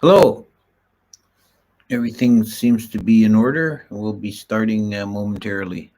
Hello. Everything seems to be in order. We'll be starting momentarily.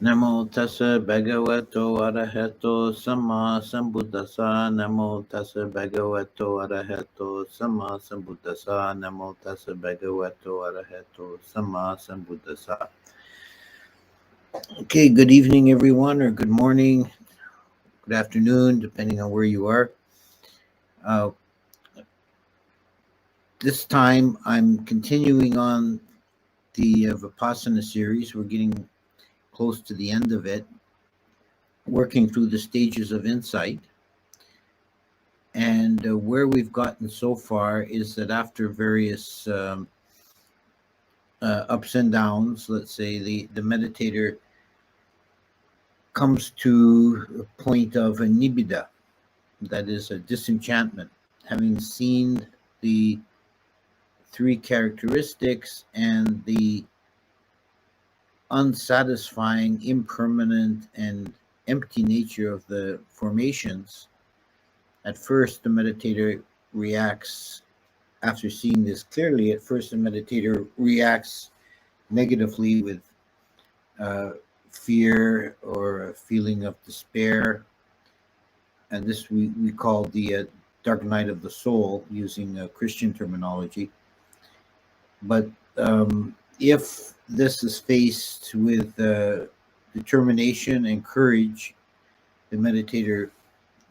Namo tassa bhagavato arahato samma sambuddhassa. Namo tassa bhagavato arahato samma sambuddhassa. Namo tassa bhagavato arahato samma sambuddhassa. Okay, good evening, everyone, or good morning, good afternoon, depending on where you are. This time, I'm continuing on the Vipassana series. We're getting close to the end of it, working through the stages of insight. And where we've gotten so far is that after various ups and downs, let's say, the meditator comes to a point of a nibbida, that is a disenchantment, having seen the three characteristics and the unsatisfying, impermanent, and empty nature of the formations. At first, the meditator reacts, after seeing this clearly, at first the meditator reacts negatively with fear or a feeling of despair. And this we call the dark night of the soul, using Christian terminology. But if this is faced with determination and courage, the meditator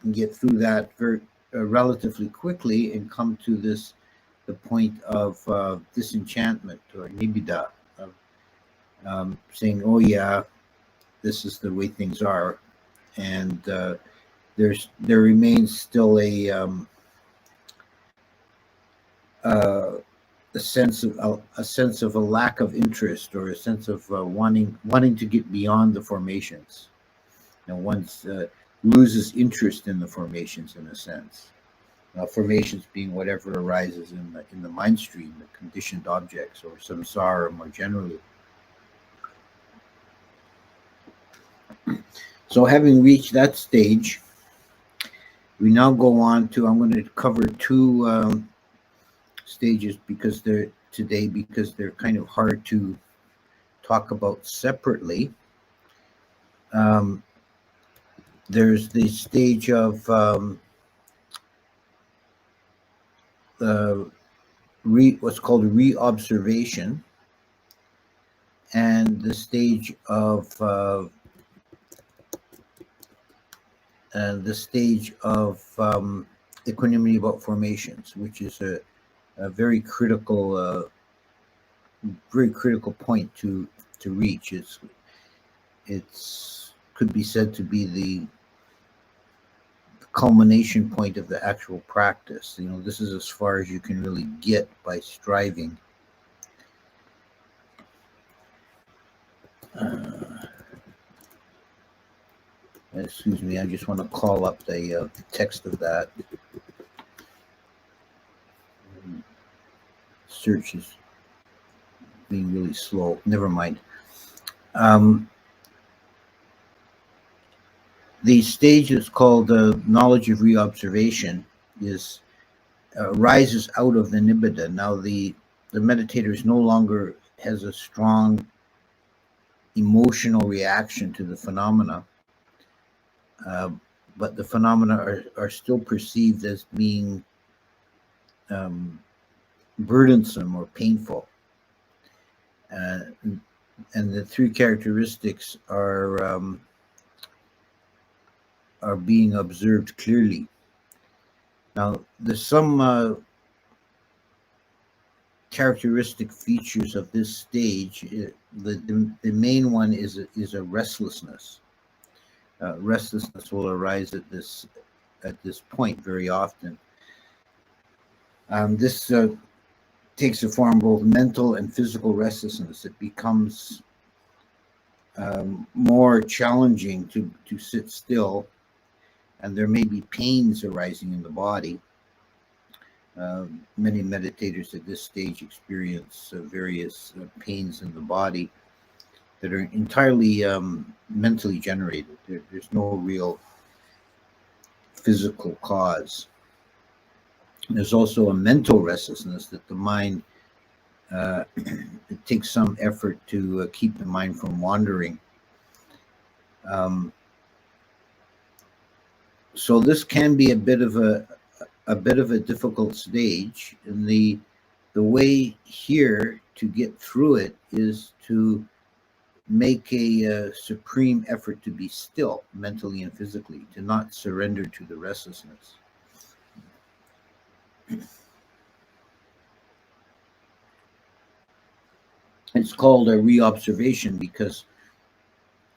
can get through that very relatively quickly and come to the point of disenchantment or nibbida, of saying, "Oh yeah, this is the way things are," and there remains still a sense of a lack of interest, or a sense of wanting to get beyond the formations. One loses interest in the formations, in a sense. Formations being whatever arises in the mind stream, the conditioned objects, or samsara more generally. So having reached that stage, we now go on to, I'm going to cover two stages because they're kind of hard to talk about separately. There's the stage of what's called reobservation, and the stage of equanimity about formations, which is a very critical point to reach. It's could be said to be the culmination point of the actual practice. This is as far as you can really get by striving. Excuse me, I just want to call up the text of that. Search is being really slow. Never mind. The stage is called knowledge of reobservation, rises out of the nibbida. Now the meditator no longer has a strong emotional reaction to the phenomena, but the phenomena are still perceived as being burdensome or painful. And the three characteristics are being observed clearly. Now, there's some characteristic features of this stage. The main one is a restlessness. restlessness will arise at this point very often. This takes the form of both mental and physical restlessness. It becomes more challenging to sit still, and there may be pains arising in the body. Many meditators at this stage experience various pains in the body that are entirely mentally generated. There's no real physical cause. There's also a mental restlessness that the mind, it takes some effort to keep the mind from wandering. So this can be a bit of a difficult stage, and the way here to get through it is to make a supreme effort to be still mentally and physically, to not surrender to the restlessness. It's called a reobservation because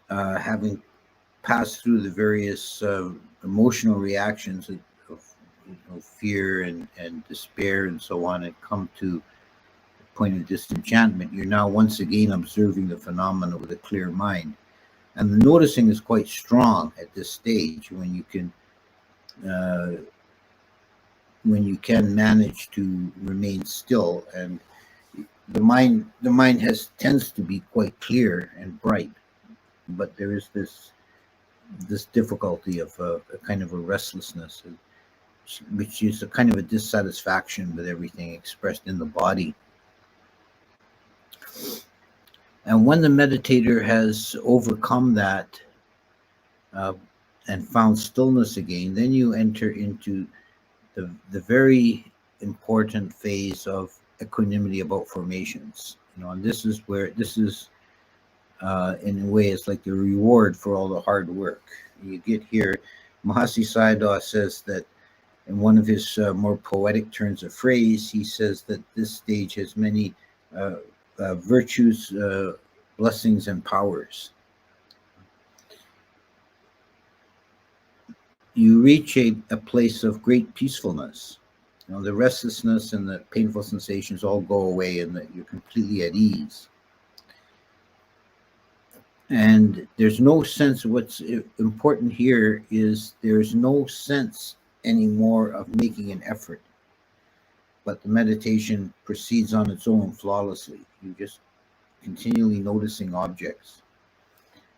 having passed through the various emotional reactions of fear and despair and so on, and come to the point of disenchantment, you're now once again observing the phenomena with a clear mind. And the noticing is quite strong at this stage when you can manage to remain still, and the mind tends to be quite clear and bright, but there is this difficulty of a kind of a restlessness, which is a kind of a dissatisfaction with everything expressed in the body. And when the meditator has overcome that and found stillness again, then you enter into the very important phase of equanimity about formations. And this is in a way, it's like the reward for all the hard work. You get here, Mahāsi Sayādaw says that in one of his more poetic turns of phrase, he says that this stage has many virtues, blessings, and powers. You reach a place of great peacefulness. The restlessness and the painful sensations all go away, and that you're completely at ease. And there's no sense. What's important here is there's no sense anymore of making an effort, but the meditation proceeds on its own flawlessly. You just continually noticing objects.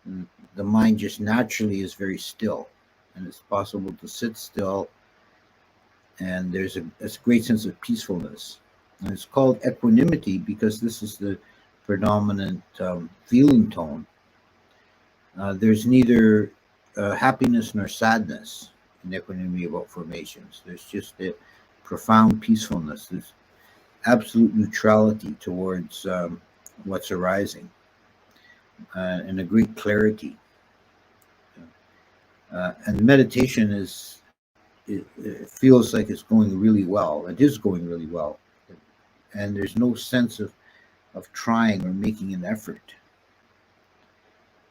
And the mind just naturally is very still, and it's possible to sit still, and there's a great sense of peacefulness. And it's called equanimity because this is the predominant feeling tone. There's neither happiness nor sadness in equanimity about formations. There's just a profound peacefulness. There's absolute neutrality towards what's arising, and a great clarity. And meditation it feels like it's going really well. It is going really well. And there's no sense of trying or making an effort.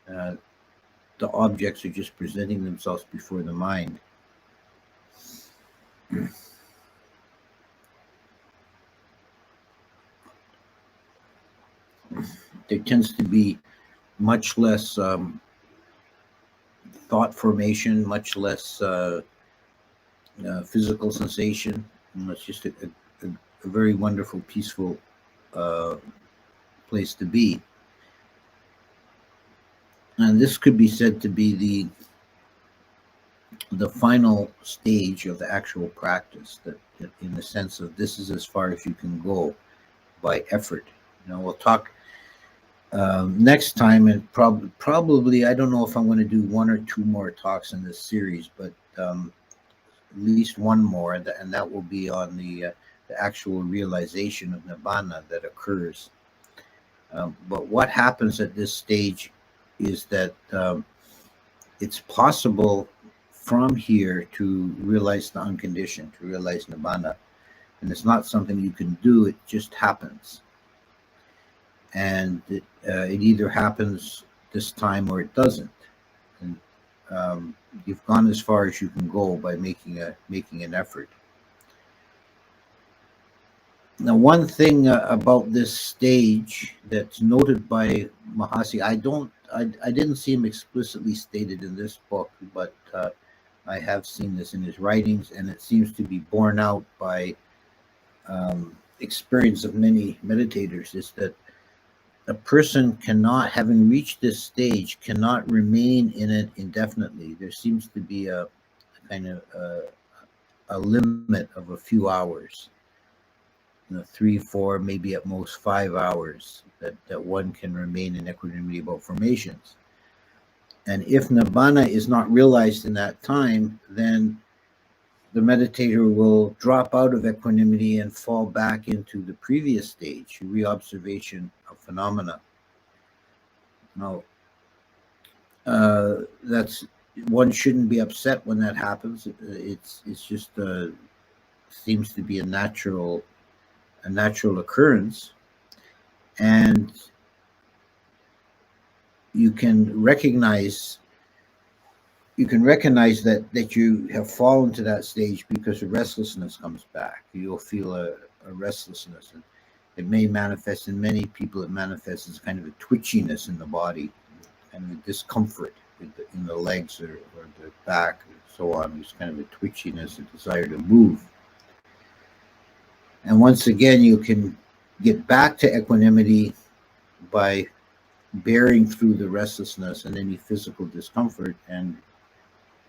The objects are just presenting themselves before the mind. There tends to be much less thought formation, much less physical sensation. And it's just a very wonderful, peaceful place to be. And this could be said to be the final stage of the actual practice, that in the sense of this is as far as you can go by effort. We'll talk next time, and probably I don't know if I'm going to do one or two more talks in this series, but at least one more, and that will be on the actual realization of nibbana that occurs. But what happens at this stage is that it's possible from here to realize the unconditioned, to realize nibbana. And it's not something you can do, it just happens. And it either happens this time or it doesn't. And you've gone as far as you can go by making an effort. Now, one thing about this stage that's noted by Mahāsi, I didn't see him explicitly stated in this book, but I have seen this in his writings, and it seems to be borne out by experience of many meditators, is that a person cannot, having reached this stage, cannot remain in it indefinitely. There seems to be a kind of a limit of a few hours. 3, 4, maybe at most 5 hours that one can remain in equanimity about formations. And if nibbana is not realized in that time, then the meditator will drop out of equanimity and fall back into the previous stage, reobservation of phenomena. Now, that's, one shouldn't be upset when that happens. It's just seems to be a natural occurrence, and you can recognize that you have fallen to that stage because the restlessness comes back. You'll feel a restlessness, and it may manifest in many people. It manifests as kind of a twitchiness in the body, kind of a discomfort in the legs or the back and so on. There's kind of a twitchiness, a desire to move. And once again, you can get back to equanimity by bearing through the restlessness and any physical discomfort and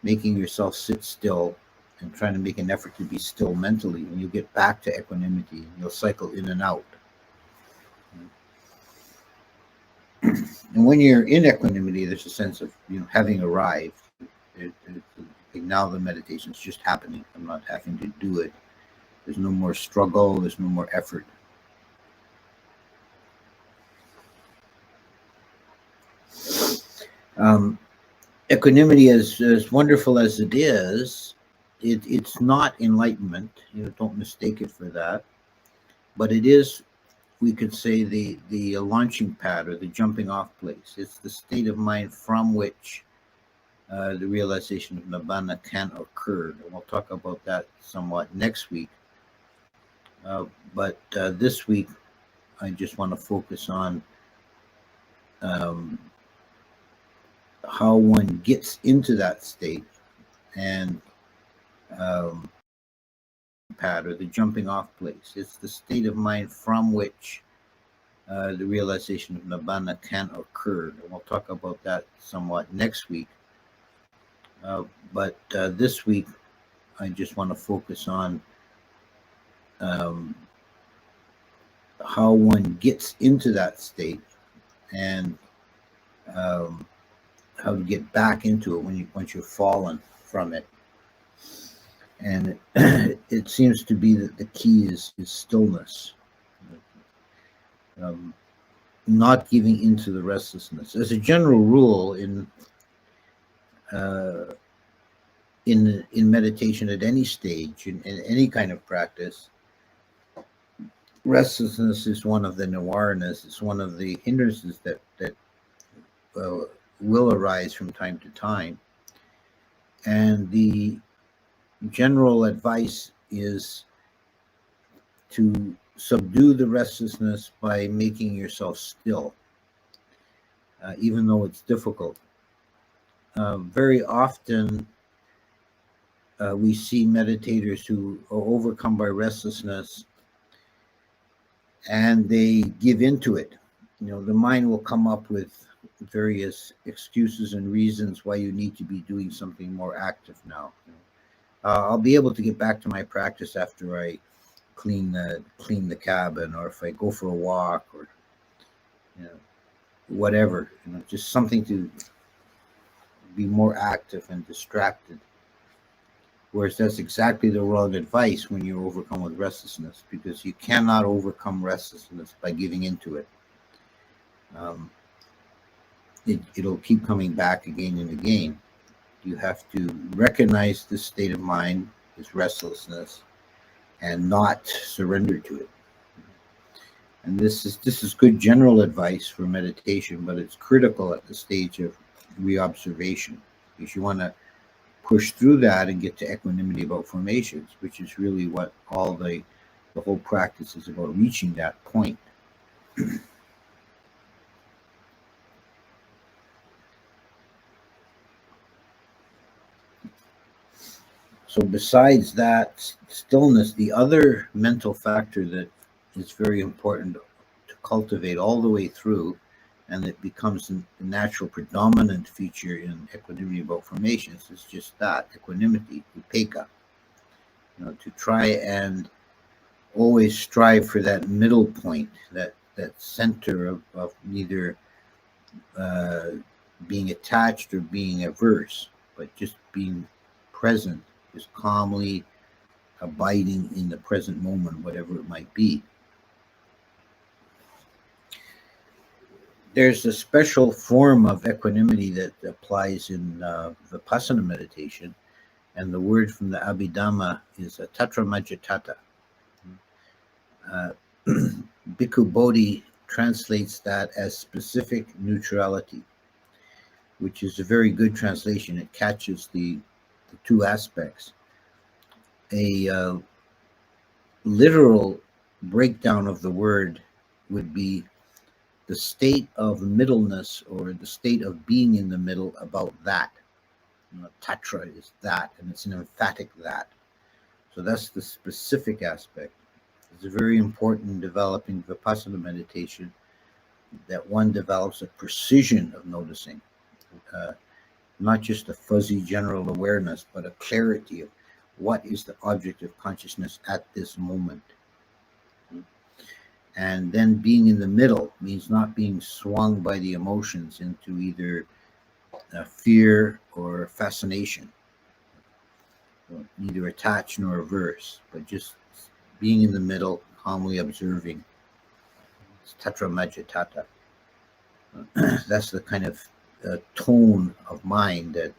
making yourself sit still and trying to make an effort to be still mentally. And you'll get back to equanimity, and you'll cycle in and out. And when you're in equanimity, there's a sense of having arrived. Now the meditation's just happening. I'm not having to do it. There's no more struggle. There's no more effort. Equanimity, as wonderful as it is, it's not enlightenment. Don't mistake it for that. But it is, we could say, the launching pad or the jumping off place. It's the state of mind from which the realization of nibbana can occur. And we'll talk about that somewhat next week. But this week, I just want to focus on how one gets into that state, and pad or the jumping off place. It's the state of mind from which the realization of nibbana can occur. And we'll talk about that somewhat next week. But this week, I just want to focus on how one gets into that state, and how to get back into it once you've fallen from it. And it seems to be that the key is stillness, not giving into the restlessness. As a general rule, in meditation at any stage, in any kind of practice, restlessness is one of the nivaranas. It's one of the hindrances that will arise from time to time. And the general advice is to subdue the restlessness by making yourself still, even though it's difficult. Very often, we see meditators who are overcome by restlessness and they give into it. The mind will come up with various excuses and reasons why you need to be doing something more active now. I'll be able to get back to my practice after I clean the cabin, or if I go for a walk, or whatever. Just something to be more active and distracted. Whereas that's exactly the wrong advice when you're overcome with restlessness, because you cannot overcome restlessness by giving into it. It'll keep coming back again and again. You have to recognize this state of mind, this restlessness, and not surrender to it. And this is good general advice for meditation, but it's critical at the stage of reobservation. because you want to push through that and get to equanimity about formations, which is really what all the whole practice is about, reaching that point. So besides that stillness, the other mental factor that is very important to cultivate all the way through, and it becomes a natural predominant feature in equanimity about formations, is just that, equanimity, upekkha. To try and always strive for that middle point, that center of neither being attached or being averse, but just being present, just calmly abiding in the present moment, whatever it might be. There's a special form of equanimity that applies in Vipassana meditation, and the word from the Abhidhamma is tatramajjhatthana. Bhikkhu Bodhi translates that as specific neutrality, which is a very good translation. It catches the two aspects. A literal breakdown of the word would be the state of middleness, or the state of being in the middle about that. Tatra is that, and it's an emphatic that. So that's the specific aspect. It's very important in developing Vipassana meditation that one develops a precision of noticing, not just a fuzzy general awareness, but a clarity of what is the object of consciousness at this moment. And then being in the middle means not being swung by the emotions into either fear or fascination, neither attached nor averse, but just being in the middle, calmly observing. It's tatramajjhatthana. That's the kind of tone of mind that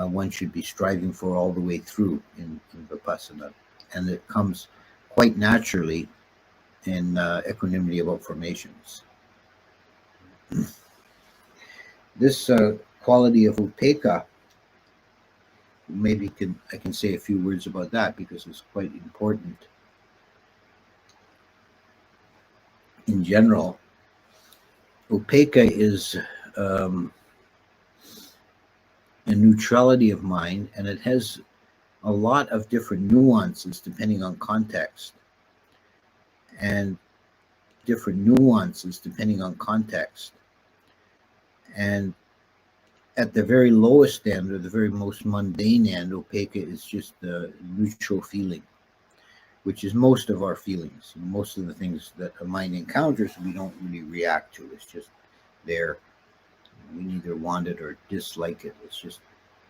one should be striving for all the way through in Vipassana. And it comes quite naturally in equanimity about formations. This quality of upekkha, maybe I can say a few words about that, because it's quite important. In general, upekkha is a neutrality of mind, and it has a lot of different nuances depending on context. And at the very lowest end, or the very most mundane end, upekkha is just the neutral feeling, which is most of our feelings. Most of the things that a mind encounters, we don't really react to. It's just there. We neither want it or dislike it. It's just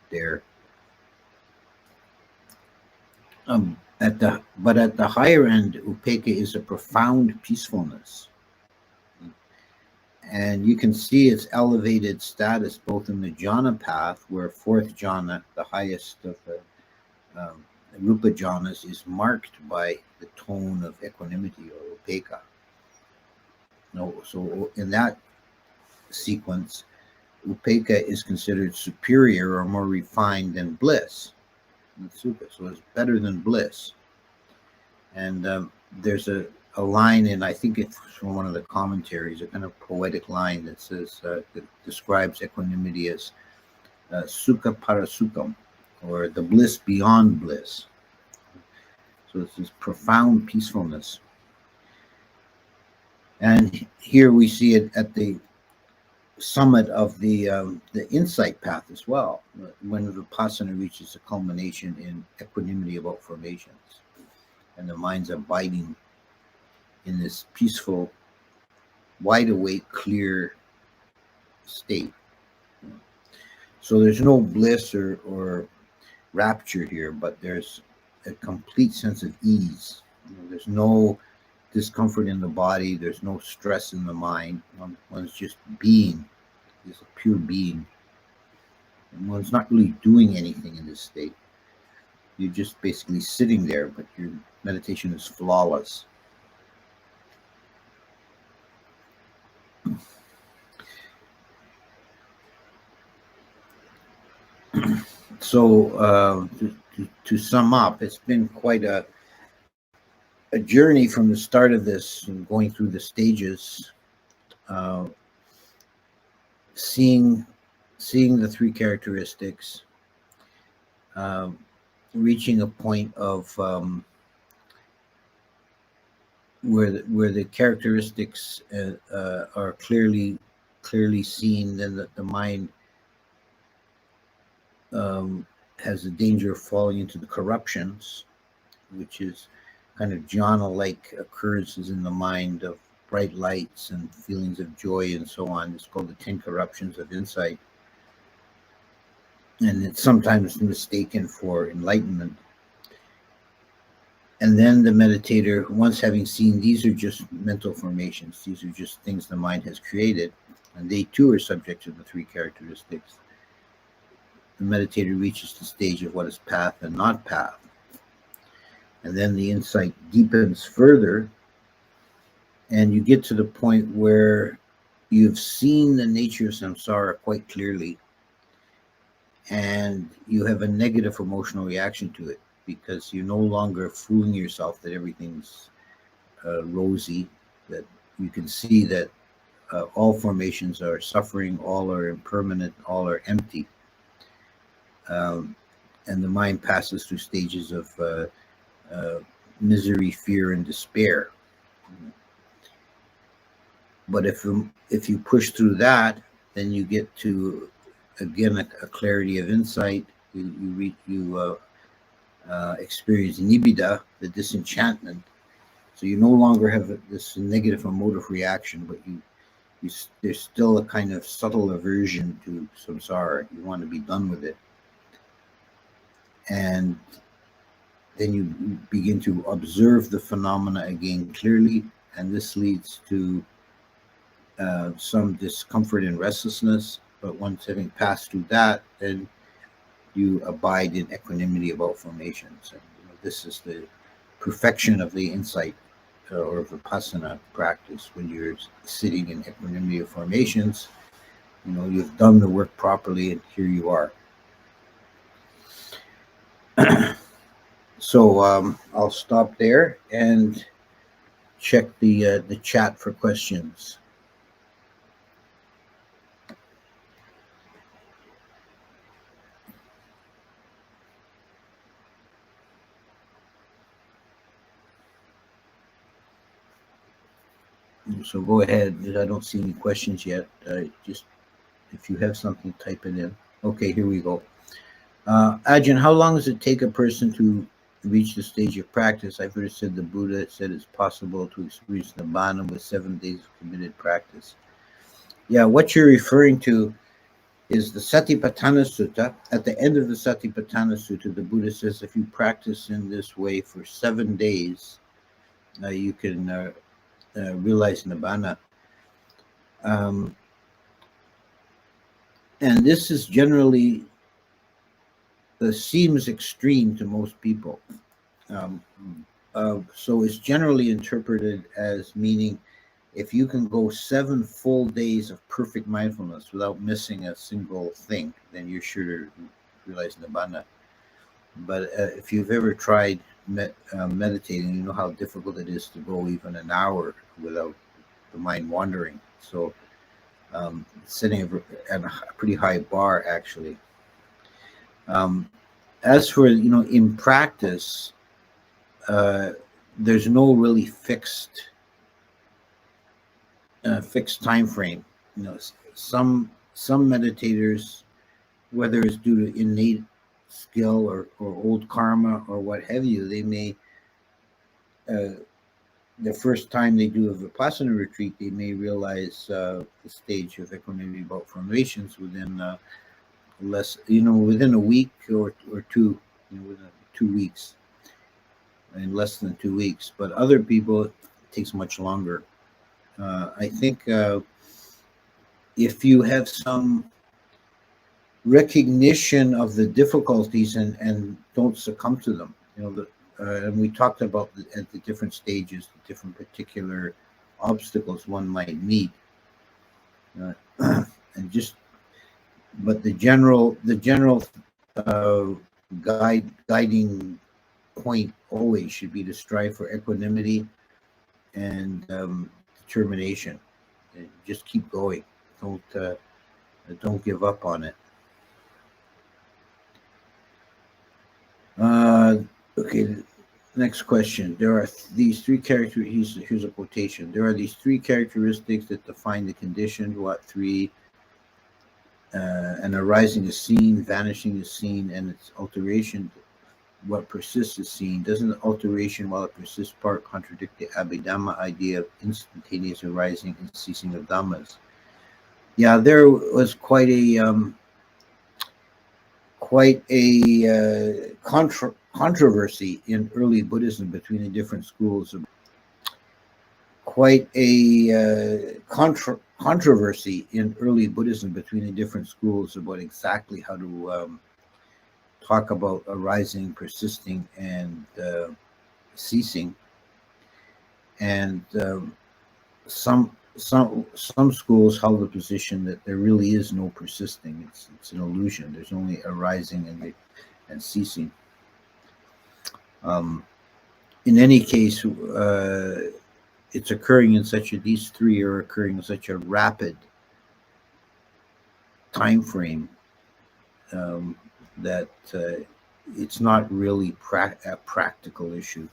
there. But at the higher end, upekkha is a profound peacefulness. And you can see its elevated status both in the jhana path, where fourth jhana, the highest of the rupa jhanas, is marked by the tone of equanimity, or upekkha. So in that sequence, upekkha is considered superior or more refined than bliss. So it's better than bliss. And there's a line, and I think it's from one of the commentaries, a kind of poetic line that says, that describes equanimity as sukha parasukham, or the bliss beyond bliss. So it's this profound peacefulness. And here we see it at the summit of the insight path as well, when Vipassana reaches a culmination in equanimity about formations, and the mind's abiding in this peaceful, wide awake, clear state. So there's no bliss or rapture here, but there's a complete sense of ease. There's no discomfort in the body. There's no stress in the mind. One's just being. It's a pure being. And one's not really doing anything in this state. You're just basically sitting there, but your meditation is flawless. So to sum up, it's been quite a journey from the start of this, and going through the stages, uh, seeing the three characteristics, reaching a point of where the characteristics are clearly seen, then the mind has a danger of falling into the corruptions, which is kind of jhana-like occurrences in the mind of bright lights and feelings of joy and so on. It's called the 10 corruptions of insight. And it's sometimes mistaken for enlightenment. And then the meditator, once having seen these are just mental formations, these are just things the mind has created, and they too are subject to the three characteristics, the meditator reaches the stage of what is path and not path. And then the insight deepens further, and you get to the point where you've seen the nature of samsara quite clearly, and you have a negative emotional reaction to it, because you're no longer fooling yourself that everything's rosy, that you can see that all formations are suffering, all are impermanent, all are empty. And the mind passes through stages of misery, fear, and despair. But if you push through that, then you get to, again, a clarity of insight. You experience nibbida, the disenchantment. So you no longer have this negative emotive reaction, but there's still a kind of subtle aversion to samsara. You want to be done with it. And then you begin to observe the phenomena again clearly, and this leads to some discomfort and restlessness. But once having passed through that, then you abide in equanimity about formations. And this is the perfection of the insight or Vipassana practice. When you're sitting in equanimity of formations, you've done the work properly, and here you are. So I'll stop there and check the chat for questions. So go ahead. I don't see any questions yet. Just if you have something, type it in. Okay, here we go. Ajahn, how long does it take a person to reach the stage of practice? I've heard it said the Buddha said it's possible to experience Nibbana with 7 days of committed practice. Yeah, what you're referring to is the Satipatthana Sutta. At the end of the Satipatthana Sutta, the Buddha says if you practice in this way for 7 days, you can realize Nibbana. And this is generally seems extreme to most people. So it's generally interpreted as meaning if you can go 7 full days of perfect mindfulness without missing a single thing, then you're sure to realize Nibbana. But if you've ever tried meditating, you know how difficult it is to go even an hour without the mind wandering. So setting at a pretty high bar, actually. As for, in practice, there's no really fixed time frame. Some meditators, whether it's due to innate skill or old karma or what have you, they may the first time they do a Vipassana retreat, they may realize the stage of equanimity about formations within within a week or two, within 2 weeks, in less than 2 weeks. But other people, it takes much longer. I think if you have some recognition of the difficulties and don't succumb to them, and we talked about at the different stages, the different particular obstacles one might meet, but the general guiding point always should be to strive for equanimity and determination. Just keep going. Don't give up on it. Okay, next question. There are these three characteristics. Here's a quotation. There are these three characteristics that define the conditioned. What three? An arising is seen, vanishing is seen, and its alteration, what persists is seen. Doesn't the alteration while it persists part contradict the Abhidhamma idea of instantaneous arising and ceasing of Dhammas? Yeah, there was quite a controversy in early Buddhism between the different schools. Controversy in early Buddhism between the different schools about exactly how to talk about arising, persisting, and ceasing. And some schools held the position that there really is no persisting. It's an illusion. There's only arising and ceasing. In any case, it's occurring in these three are occurring in such a rapid time frame that it's not really a practical issue.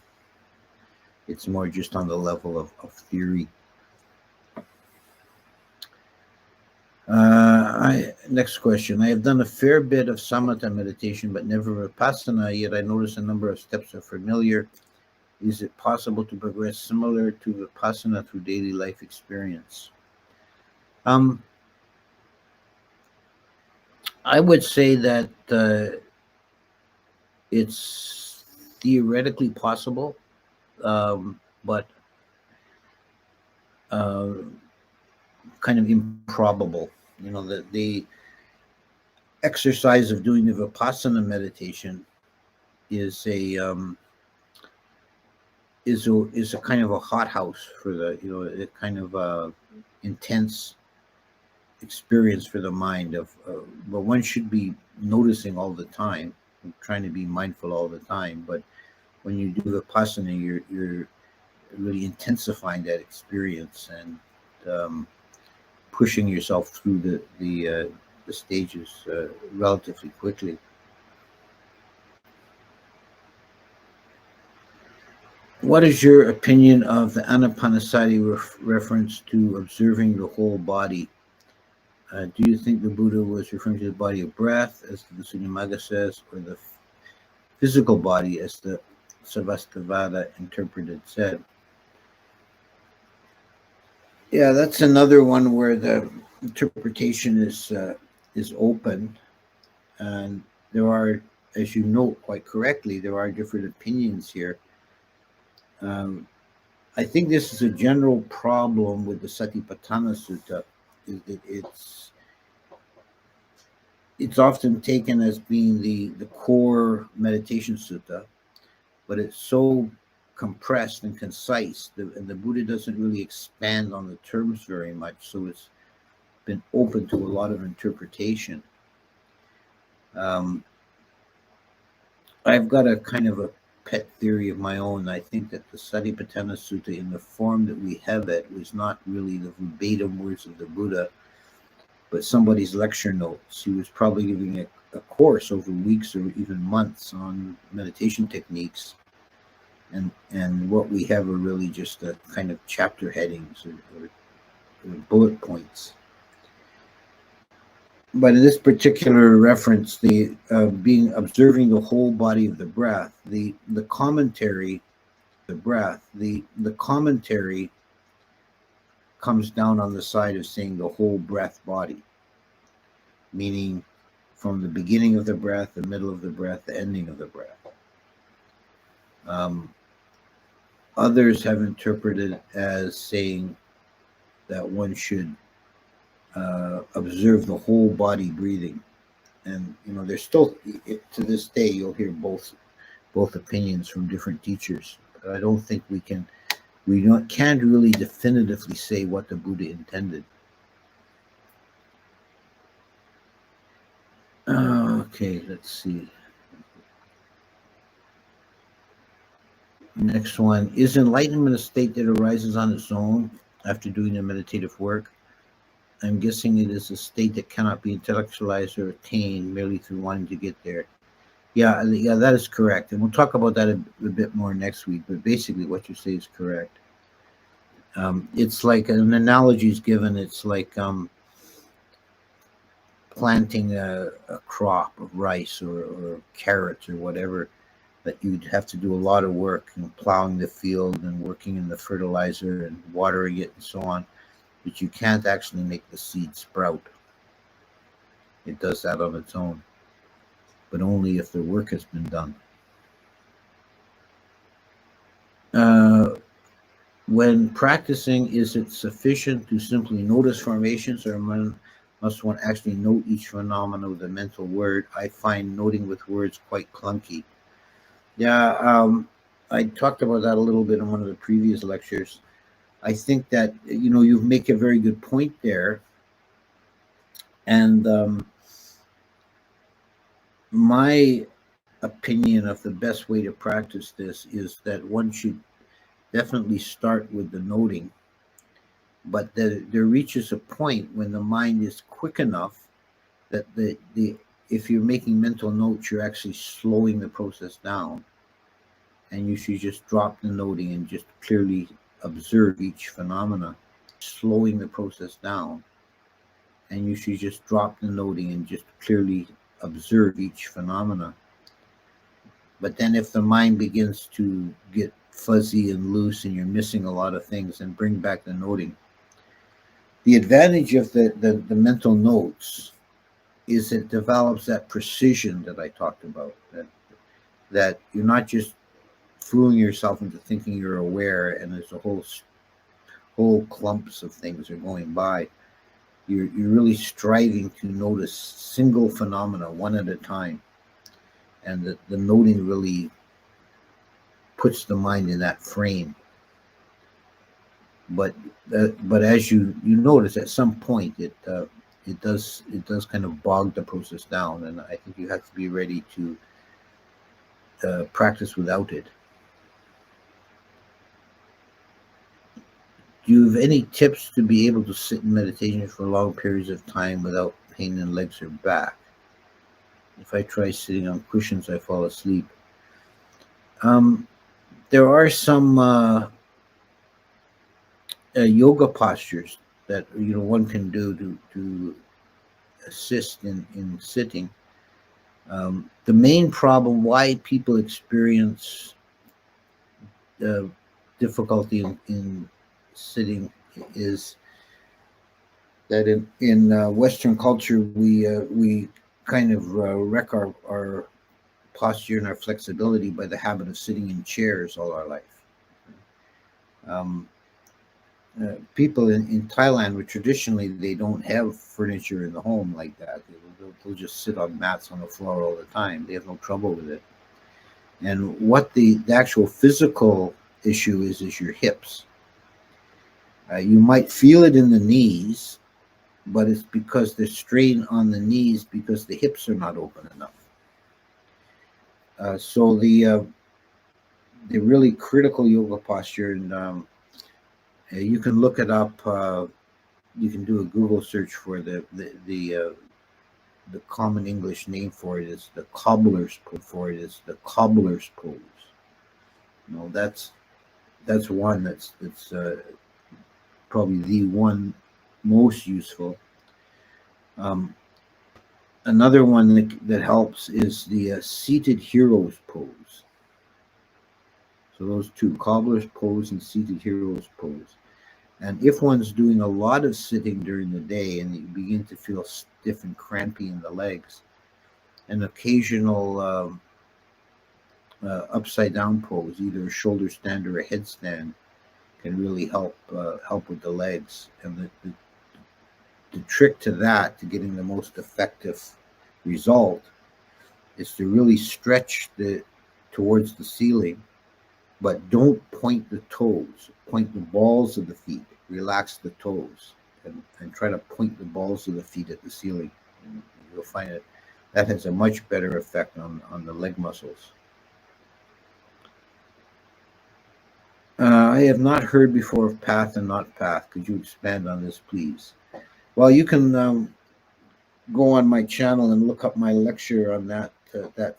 It's more just on the level of theory. Next question. I have done a fair bit of samatha meditation, but never vipassana, yet I notice a number of steps are familiar. Is it possible to progress similar to Vipassana through daily life experience? I would say that it's theoretically possible, but kind of improbable. You know, the exercise of doing the Vipassana meditation is a kind of a hothouse for the a kind of intense experience for the mind but one should be noticing all the time, trying to be mindful all the time. But when you do Vipassana, you're really intensifying that experience and pushing yourself through the stages relatively quickly. What is your opinion of the Anapanasati reference to observing the whole body? Do you think the Buddha was referring to the body of breath, as the Sunyamagga says, or the physical body, as the Sarvastivada interpreted said? Yeah, that's another one where the interpretation is open, and there are, as you note quite correctly, there are different opinions here. I think this is a general problem with the Satipatthana Sutta, is that it's often taken as being the core meditation sutta, but it's so compressed and concise, and the Buddha doesn't really expand on the terms very much, so it's been open to a lot of interpretation. I've got a kind of a pet theory of my own. I think that the Satipatthana Sutta, in the form that we have it, was not really the verbatim words of the Buddha, but somebody's lecture notes. He was probably giving a course over weeks or even months on meditation techniques, and what we have are really just a kind of chapter headings or bullet points. But in this particular reference, the observing the whole body of the breath, the commentary comes down on the side of saying the whole breath body, meaning from the beginning of the breath, the middle of the breath, the ending of the breath. Others have interpreted as saying that one should observe the whole body breathing, and there's still, to this day, you'll hear both opinions from different teachers. But I don't think we can't really definitively say what the Buddha intended. Okay, let's see. Next one. Is enlightenment a state that arises on its own after doing the meditative work? I'm guessing it is a state that cannot be intellectualized or attained merely through wanting to get there. Yeah, that is correct. And we'll talk about that a bit more next week. But basically, what you say is correct. It's like an analogy is given. It's like planting a crop of rice or carrots or whatever, that you'd have to do a lot of work and plowing the field and working in the fertilizer and watering it and so on. But you can't actually make the seed sprout. It does that on its own, but only if the work has been done. When practicing, is it sufficient to simply notice formations, or must one actually note each phenomenon with a mental word? I find noting with words quite clunky. Yeah, I talked about that a little bit in one of the previous lectures. I think that, you make a very good point there. And my opinion of the best way to practice this is that one should definitely start with the noting, but that there reaches a point when the mind is quick enough that if you're making mental notes, you're actually slowing the process down, and you should just drop the noting and just clearly observe each phenomena, slowing the process down, and you should just drop the noting and just clearly observe each phenomena. But then if the mind begins to get fuzzy and loose and you're missing a lot of things, then bring back the noting. The advantage of the mental notes is it develops that precision that I talked about, that you're not just fooling yourself into thinking you're aware and there's a whole clumps of things are going by. You're really striving to notice single phenomena one at a time, and the noting really puts the mind in that frame. But as you notice, at some point it does kind of bog the process down, and I think you have to be ready to practice without it. Do you have any tips to be able to sit in meditation for long periods of time without pain in legs or back? If I try sitting on cushions, I fall asleep. There are some yoga postures that one can do to assist in sitting. The main problem why people experience difficulty in sitting is that in Western culture we kind of wreck our posture and our flexibility by the habit of sitting in chairs all our life. People in Thailand, where traditionally they don't have furniture in the home like that, they'll just sit on mats on the floor all the time. They have no trouble with it. And what the actual physical issue is your hips. You might feel it in the knees, but it's because there's strain on the knees because the hips are not open enough. So the really critical yoga posture, and you can look it up. You can do a Google search for the common English name for it is the cobbler's pose. That's one that's probably the one most useful. Another one that helps is the seated hero's pose. So those two, cobbler's pose and seated hero's pose. And if one's doing a lot of sitting during the day and you begin to feel stiff and crampy in the legs, an occasional upside down pose, either a shoulder stand or a headstand, can really help with the legs. And the trick to that, to getting the most effective result, is to really stretch towards the ceiling, but don't point the toes. Point the balls of the feet. Relax the toes, and try to point the balls of the feet at the ceiling. And you'll find it That has a much better effect on the leg muscles. I have not heard before of path and not path. Could you expand on this, please? Well, you can go on my channel and look up my lecture on that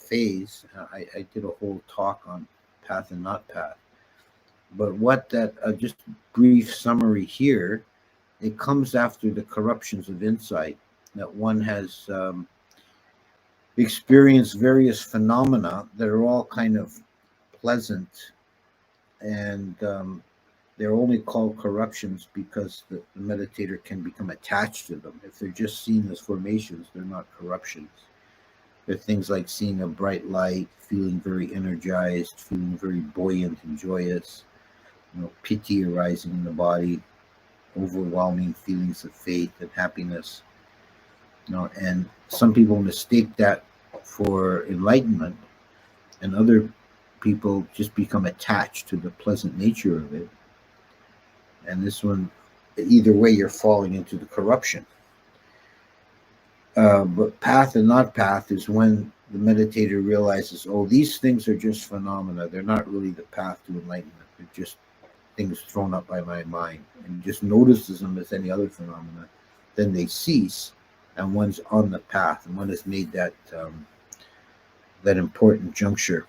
phase. I did a whole talk on path and not path. But what that just brief summary here, it comes after the corruptions of insight, that one has experienced various phenomena that are all kind of pleasant, and they're only called corruptions because the meditator can become attached to them. If they're just seen as formations, they're not corruptions. They're things like seeing a bright light, feeling very energized, feeling very buoyant and joyous, piti arising in the body, overwhelming feelings of faith and happiness. And some people mistake that for enlightenment, and other people just become attached to the pleasant nature of it. And this one, either way, you're falling into the corruption. But path and not path is when the meditator realizes, oh, these things are just phenomena. They're not really the path to enlightenment. They're just things thrown up by my mind, and just notices them as any other phenomena. Then they cease, and one's on the path, and one has made that important juncture.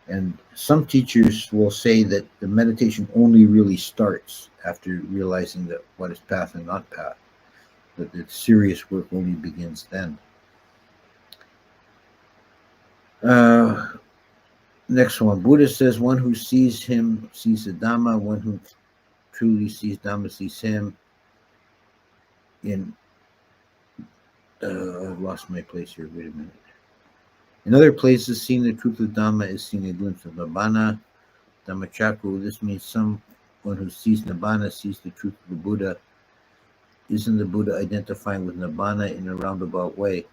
And some teachers will say that the meditation only really starts after realizing that what is path and not path, that the serious work only begins then. Next one, Buddha says, one who sees him sees the Dhamma, one who truly sees Dhamma sees him. I've lost my place here, wait a minute. In other places, seeing the truth of Dhamma is seeing a glimpse of Nibbana. Dhammacakku, this means someone who sees Nibbana sees the truth of the Buddha. Isn't the Buddha identifying with Nibbana in a roundabout way?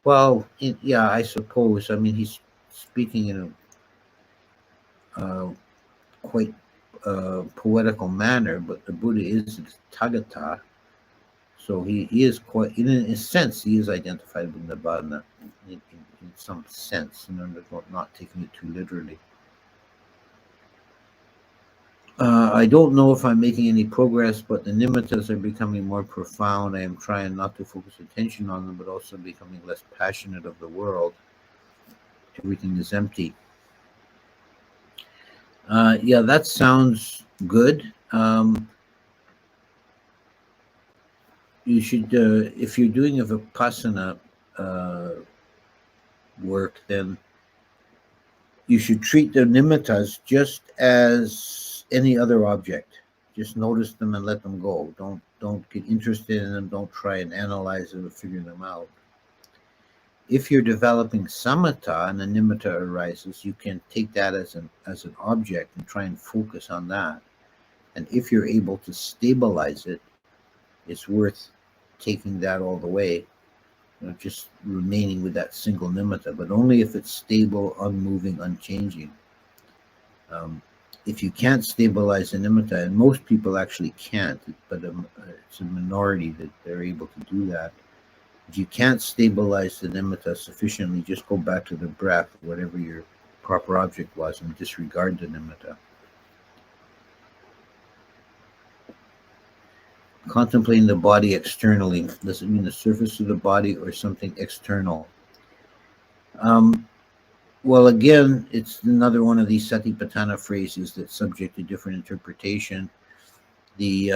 Well, yeah, I suppose. I mean, he's speaking in a quite poetical manner, but the Buddha is Tathagata, so he is quite, in a sense, he is identified with Nibbana in some sense, not taking it too literally. I don't know if I'm making any progress, but the nimittas are becoming more profound. I am trying not to focus attention on them, but also becoming less passionate of the world. Everything is empty. Yeah, that sounds good. You should, if you're doing a Vipassana work, then you should treat the nimittas just as any other object. Just notice them and let them go. Don't get interested in them. Don't try and analyze them or figure them out. If you're developing samatha and a nimitta arises, you can take that as an object and try and focus on that. And if you're able to stabilize it, it's worth taking that all the way, just remaining with that single nimitta, but only if it's stable, unmoving, unchanging. If you can't stabilize a nimitta, and most people actually can't, but it's a minority that they're able to do that. If you can't stabilize the nimitta sufficiently, just go back to the breath, whatever your proper object was, and disregard the nimitta. Contemplating the body externally. Does it mean the surface of the body or something external? Well, again, it's another one of these Satipatthana phrases that's subject to different interpretation. The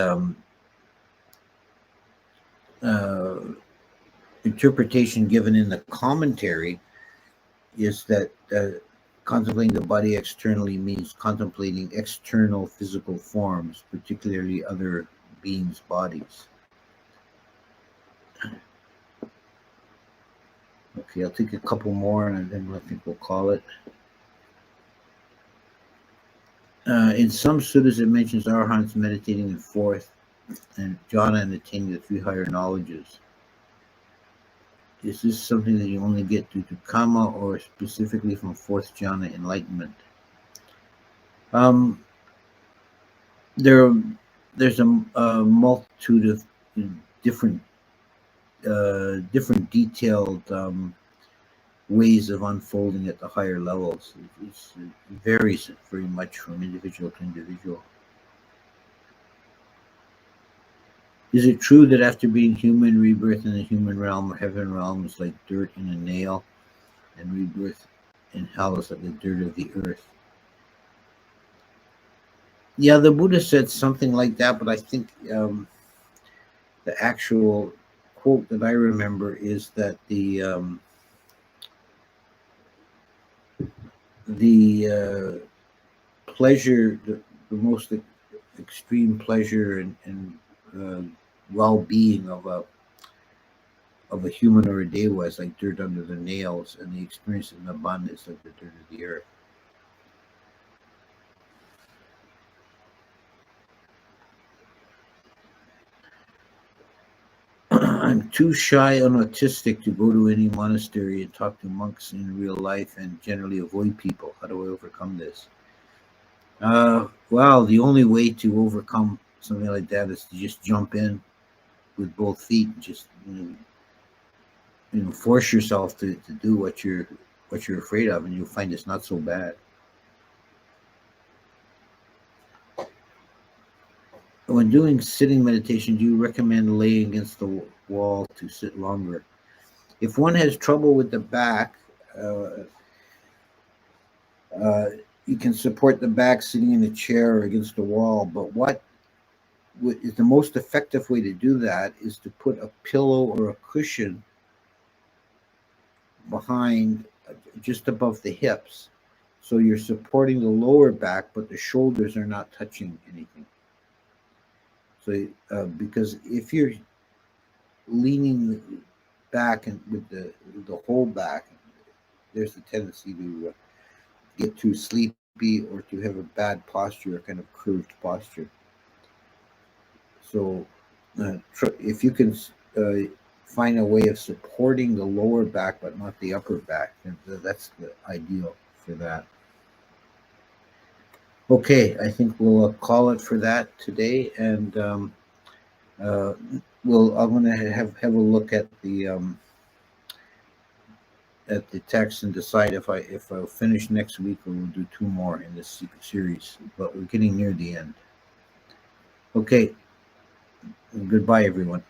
interpretation given in the commentary is that contemplating the body externally means contemplating external physical forms, particularly other beings' bodies. Okay, I'll take a couple more and then I think we'll call it. In some suttas, it mentions arahants meditating in fourth and jhana and attaining the three higher knowledges. Is this something that you only get due to karma or specifically from fourth jhana enlightenment? There's a multitude of different different detailed ways of unfolding at the higher levels. It varies very much from individual to individual. Is it true that after being human, rebirth in the human realm or heaven realm is like dirt in a nail, and rebirth in hell is like the dirt of the earth? Yeah, the Buddha said something like that, but I think the actual quote that I remember is that the pleasure, the most extreme pleasure and well-being of a human or a dewa is like dirt under the nails, and the experience in abundance like the dirt of the earth. I'm too shy and autistic to go to any monastery and talk to monks in real life, and generally avoid people. How do I overcome this? Well, the only way to overcome something like that is to just jump in with both feet and just force yourself to do what you're afraid of, and you'll find it's not so bad. When doing sitting meditation, do you recommend laying against the wall to sit longer? If one has trouble with the back, you can support the back sitting in a chair or against the wall. But what is the most effective way to do that is to put a pillow or a cushion behind, just above the hips. So you're supporting the lower back, but the shoulders are not touching anything. So, because if you're leaning back and with the whole back, there's a tendency to get too sleepy or to have a bad posture, a kind of curved posture. So, if you can find a way of supporting the lower back but not the upper back, then that's the ideal for that. Okay, I think we'll call it for that today, and I'm going to have a look at the text and decide if I'll finish next week or we'll do two more in this series. But we're getting near the end. Okay, goodbye, everyone.